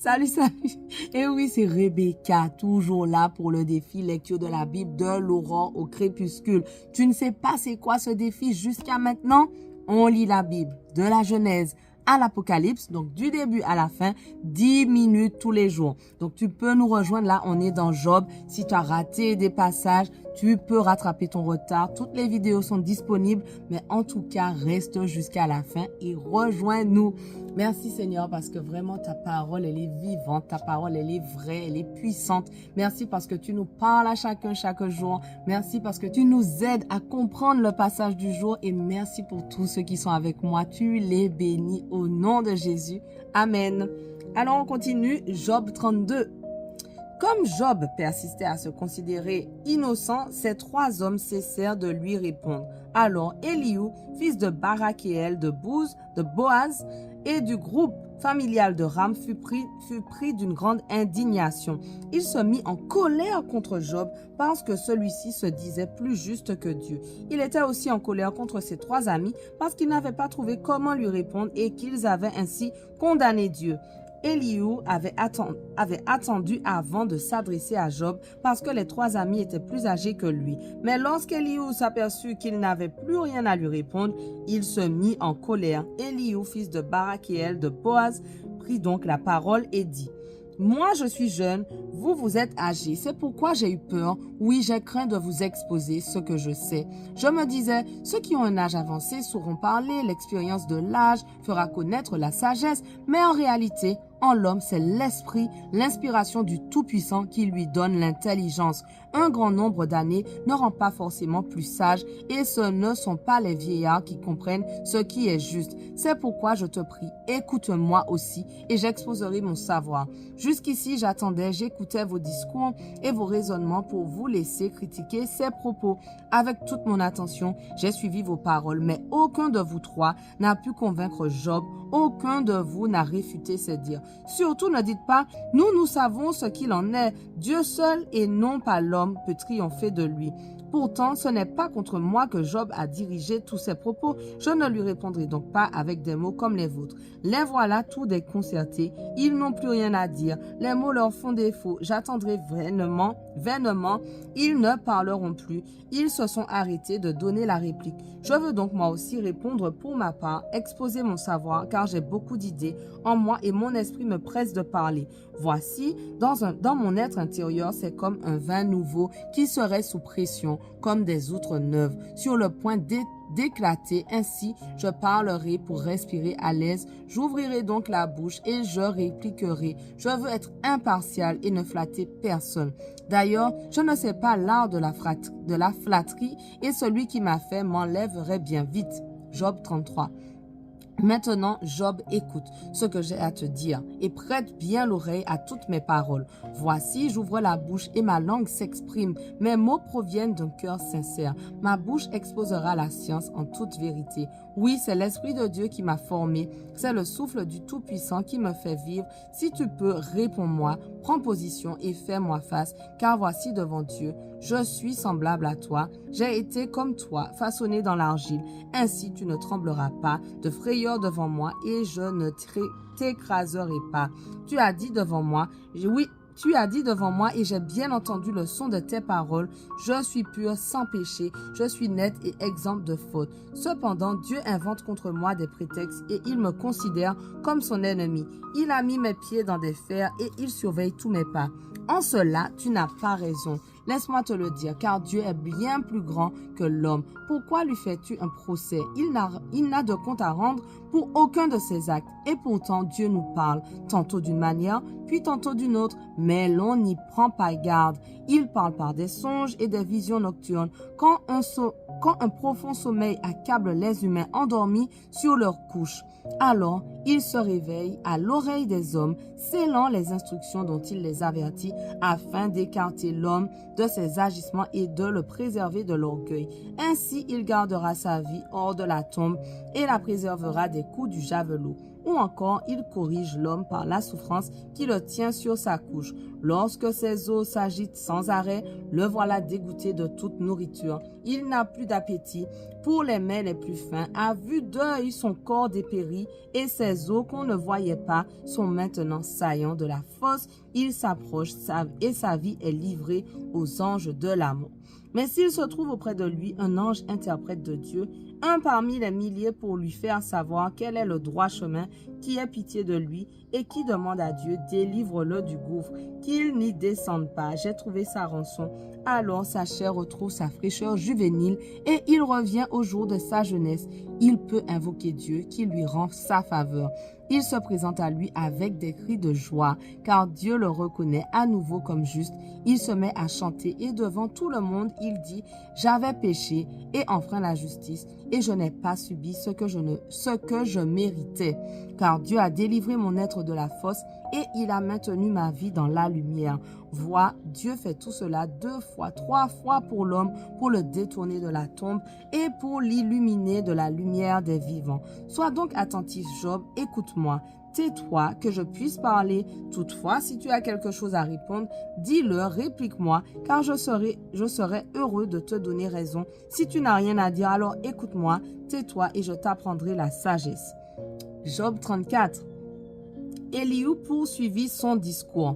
Salut, salut. Et oui, c'est Rebecca, toujours là pour le défi lecture de la Bible de l'aurore au crépuscule. Tu ne sais pas c'est quoi ce défi jusqu'à maintenant? On lit la Bible de la Genèse à l'Apocalypse, donc du début à la fin, 10 minutes tous les jours. Donc tu peux nous rejoindre là, on est dans Job. Si tu as raté des passages, tu peux rattraper ton retard. Toutes les vidéos sont disponibles, mais en tout cas, reste jusqu'à la fin et rejoins-nous. Merci Seigneur parce que vraiment ta parole, elle est vivante, ta parole, elle est vraie, elle est puissante. Merci parce que tu nous parles à chacun chaque jour. Merci parce que tu nous aides à comprendre le passage du jour et merci pour tous ceux qui sont avec moi. Tu les bénis au nom de Jésus. Amen. Alors on continue, Job 32. Comme Job persistait à se considérer innocent, ces trois hommes cessèrent de lui répondre. Alors Elihu, fils de Barakéel, de Boaz et du groupe familial de Ram fut pris d'une grande indignation. Il se mit en colère contre Job parce que celui-ci se disait plus juste que Dieu. Il était aussi en colère contre ses trois amis parce qu'ils n'avaient pas trouvé comment lui répondre et qu'ils avaient ainsi condamné Dieu. Elihu avait attendu avant de s'adresser à Job parce que les trois amis étaient plus âgés que lui. Mais lorsqu'Elihu s'aperçut qu'il n'avait plus rien à lui répondre, il se mit en colère. Elihu, fils de Barakéel de Boaz, prit donc la parole et dit: moi, je suis jeune, vous êtes âgés. C'est pourquoi j'ai eu peur. Oui, j'ai craint de vous exposer ce que je sais. Je me disais, ceux qui ont un âge avancé sauront parler, l'expérience de l'âge fera connaître la sagesse. Mais en réalité, en l'homme, c'est l'esprit, l'inspiration du Tout-Puissant qui lui donne l'intelligence. Un grand nombre d'années ne rend pas forcément plus sage et ce ne sont pas les vieillards qui comprennent ce qui est juste. C'est pourquoi je te prie, écoute-moi aussi et j'exposerai mon savoir. Jusqu'ici, j'attendais, j'écoutais vos discours et vos raisonnements pour vous laisser critiquer ces propos. Avec toute mon attention, j'ai suivi vos paroles, mais aucun de vous trois n'a pu convaincre Job, aucun de vous n'a réfuté ses dires. Surtout ne dites pas, nous savons ce qu'il en est. Dieu seul et non pas l'homme peut triompher de lui. Pourtant, ce n'est pas contre moi que Job a dirigé tous ses propos. Je ne lui répondrai donc pas avec des mots comme les vôtres. Les voilà tous déconcertés. Ils n'ont plus rien à dire. Les mots leur font défaut. J'attendrai vainement. Ils ne parleront plus. Ils se sont arrêtés de donner la réplique. Je veux donc moi aussi répondre pour ma part, exposer mon savoir, car j'ai beaucoup d'idées en moi et mon esprit me presse de parler. Voici, dans mon être intérieur, c'est comme un vin nouveau qui serait sous pression, comme des outres neuves, sur le point d'éclater. Ainsi, je parlerai pour respirer à l'aise. J'ouvrirai donc la bouche et je répliquerai. Je veux être impartial et ne flatter personne. D'ailleurs, je ne sais pas l'art de la flatterie et celui qui m'a fait m'enlèverait bien vite. Job 33. Maintenant, Job, écoute ce que j'ai à te dire et prête bien l'oreille à toutes mes paroles. Voici, j'ouvre la bouche et ma langue s'exprime. Mes mots proviennent d'un cœur sincère. Ma bouche exposera la science en toute vérité. Oui, c'est l'Esprit de Dieu qui m'a formé. C'est le souffle du Tout-Puissant qui me fait vivre. Si tu peux, réponds-moi, prends position et fais-moi face, car voici devant Dieu, je suis semblable à toi. J'ai été comme toi, façonné dans l'argile. Ainsi, tu ne trembleras pas de frayeur devant moi et je ne t'écraserai pas. Tu as dit devant moi, oui, tu as dit devant moi et j'ai bien entendu le son de tes paroles. Je suis pur, sans péché, je suis net et exempt de faute. Cependant, Dieu invente contre moi des prétextes et il me considère comme son ennemi. Il a mis mes pieds dans des fers et il surveille tous mes pas. En cela, tu n'as pas raison. Laisse-moi te le dire, car Dieu est bien plus grand que l'homme. Pourquoi lui fais-tu un procès? Il n'a de compte à rendre pour aucun de ses actes. Et pourtant, Dieu nous parle, tantôt d'une manière, puis tantôt d'une autre, mais l'on n'y prend pas garde. Il parle par des songes et des visions nocturnes. Quand un profond sommeil accable les humains endormis sur leur couche, alors il se réveille à l'oreille des hommes, scellant les instructions dont il les avertit, afin d'écarter l'homme de ses agissements et de le préserver de l'orgueil. Ainsi, il gardera sa vie hors de la tombe et la préservera des coups du javelot. Ou encore, il corrige l'homme par la souffrance qui le tient sur sa couche. Lorsque ses os s'agitent sans arrêt, le voilà dégoûté de toute nourriture. Il n'a plus d'appétit pour les mets les plus fins. À vue d'œil, son corps dépérit et ses os qu'on ne voyait pas sont maintenant saillants de la fosse. Il s'approche et sa vie est livrée aux anges de l'amour. Mais s'il se trouve auprès de lui un ange interprète de Dieu, un parmi les milliers pour lui faire savoir quel est le droit chemin, qui ait pitié de lui et qui demande à Dieu, délivre-le du gouffre, qu'il n'y descende pas. J'ai trouvé sa rançon. Alors sa chair retrouve sa fraîcheur juvénile et il revient au jour de sa jeunesse. Il peut invoquer Dieu qui lui rend sa faveur. Il se présente à lui avec des cris de joie, car Dieu le reconnaît à nouveau comme juste. Il se met à chanter et devant tout le monde, il dit « J'avais péché et enfreint la justice, et je n'ai pas subi ce que je méritais, car Dieu a délivré mon être de la fosse et il a maintenu ma vie dans la lumière. » Vois, Dieu fait tout cela 2 fois, 3 fois pour l'homme, pour le détourner de la tombe et pour l'illuminer de la lumière des vivants. Sois donc attentif, Job, écoute-moi. Tais-toi, que je puisse parler. Toutefois, si tu as quelque chose à répondre, dis-le, réplique-moi, car je serai heureux de te donner raison. Si tu n'as rien à dire, alors écoute-moi, tais-toi et je t'apprendrai la sagesse. Job 34. Élihu poursuivit son discours.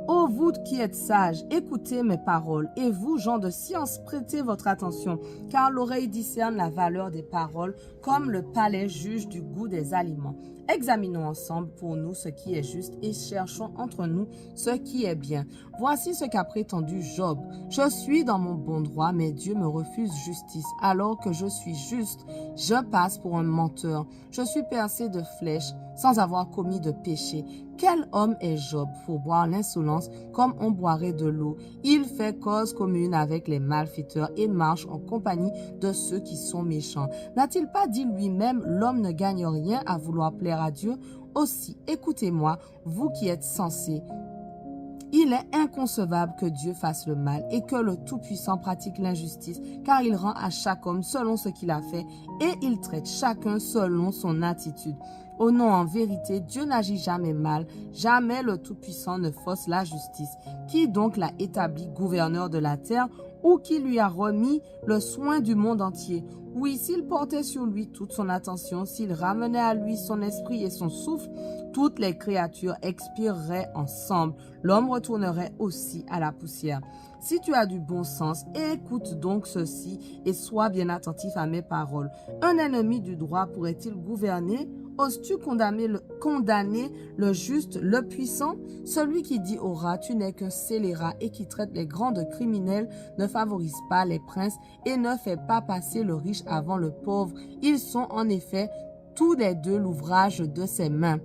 Ô vous qui êtes sages, écoutez mes paroles, et vous, gens de science, prêtez votre attention, car l'oreille discerne la valeur des paroles, comme le palais juge du goût des aliments. Examinons ensemble pour nous ce qui est juste et cherchons entre nous ce qui est bien. Voici ce qu'a prétendu Job. Je suis dans mon bon droit, mais Dieu me refuse justice. Alors que je suis juste, je passe pour un menteur. Je suis percé de flèches sans avoir commis de péché. Quel homme est Job pour boire l'insolence comme on boirait de l'eau? Il fait cause commune avec les malfaiteurs et marche en compagnie de ceux qui sont méchants. N'a-t-il pas dit lui-même, l'homme ne gagne rien à vouloir plaire à Dieu? Aussi, écoutez-moi, vous qui êtes sensés. Il est inconcevable que Dieu fasse le mal et que le Tout-Puissant pratique l'injustice, car il rend à chaque homme selon ce qu'il a fait et il traite chacun selon son attitude. Oh non, en vérité, Dieu n'agit jamais mal, jamais le Tout-Puissant ne fausse la justice. Qui donc l'a établi gouverneur de la terre ou qui lui a remis le soin du monde entier? Oui, s'il portait sur lui toute son attention, s'il ramenait à lui son esprit et son souffle, toutes les créatures expireraient ensemble. L'homme retournerait aussi à la poussière. Si tu as du bon sens, écoute donc ceci et sois bien attentif à mes paroles. Un ennemi du droit pourrait-il gouverner? Oses-tu condamner le juste, le puissant? Celui qui dit au rat, tu n'es qu'un scélérat et qui traite les grands criminels ne favorise pas les princes et ne fait pas passer le riche avant le pauvre. Ils sont en effet tous les deux l'ouvrage de ses mains.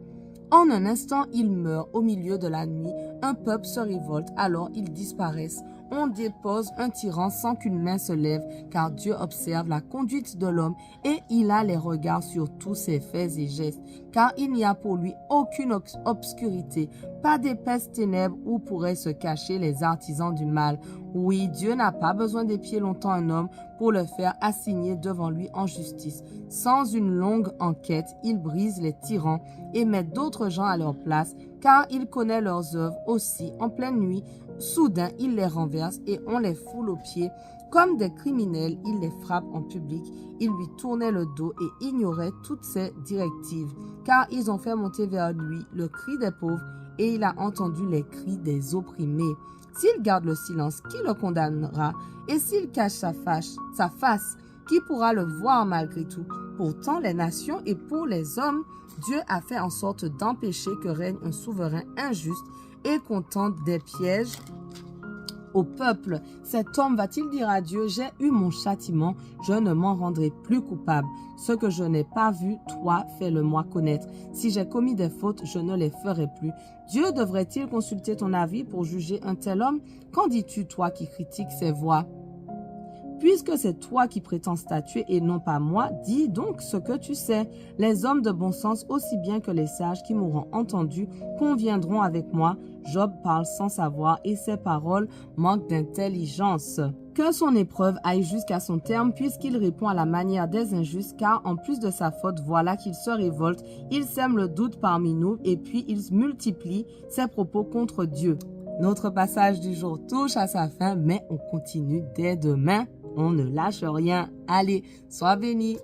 En un instant, ils meurent au milieu de la nuit. Un peuple se révolte, alors ils disparaissent. On dépose un tyran sans qu'une main se lève, car Dieu observe la conduite de l'homme et il a les regards sur tous ses faits et gestes, car il n'y a pour lui aucune obscurité, pas d'épaisses ténèbres où pourraient se cacher les artisans du mal. Oui, Dieu n'a pas besoin d'épier longtemps un homme pour le faire assigner devant lui en justice. Sans une longue enquête, il brise les tyrans et met d'autres gens à leur place, car il connaît leurs œuvres aussi. En pleine nuit, soudain, il les renverse et on les foule aux pieds. Comme des criminels, il les frappe en public. Il lui tournait le dos et ignorait toutes ses directives, car ils ont fait monter vers lui le cri des pauvres et il a entendu les cris des opprimés. S'il garde le silence, qui le condamnera? Et s'il cache sa face, qui pourra le voir malgré tout? Pourtant, les nations et pour les hommes, Dieu a fait en sorte d'empêcher que règne un souverain injuste et qu'on tente des pièges au peuple. Cet homme va-t-il dire à Dieu, j'ai eu mon châtiment, je ne m'en rendrai plus coupable. Ce que je n'ai pas vu, toi, fais-le-moi connaître. Si j'ai commis des fautes, je ne les ferai plus. Dieu devrait-il consulter ton avis pour juger un tel homme? Qu'en dis-tu, toi qui critiques ses voies? Puisque c'est toi qui prétends statuer et non pas moi, dis donc ce que tu sais. Les hommes de bon sens, aussi bien que les sages qui m'auront entendu, conviendront avec moi. Job parle sans savoir et ses paroles manquent d'intelligence. Que son épreuve aille jusqu'à son terme puisqu'il répond à la manière des injustes, car en plus de sa faute, voilà qu'il se révolte, il sème le doute parmi nous et puis il multiplie ses propos contre Dieu. Notre passage du jour touche à sa fin, mais on continue dès demain. On ne lâche rien. Allez, sois bénis.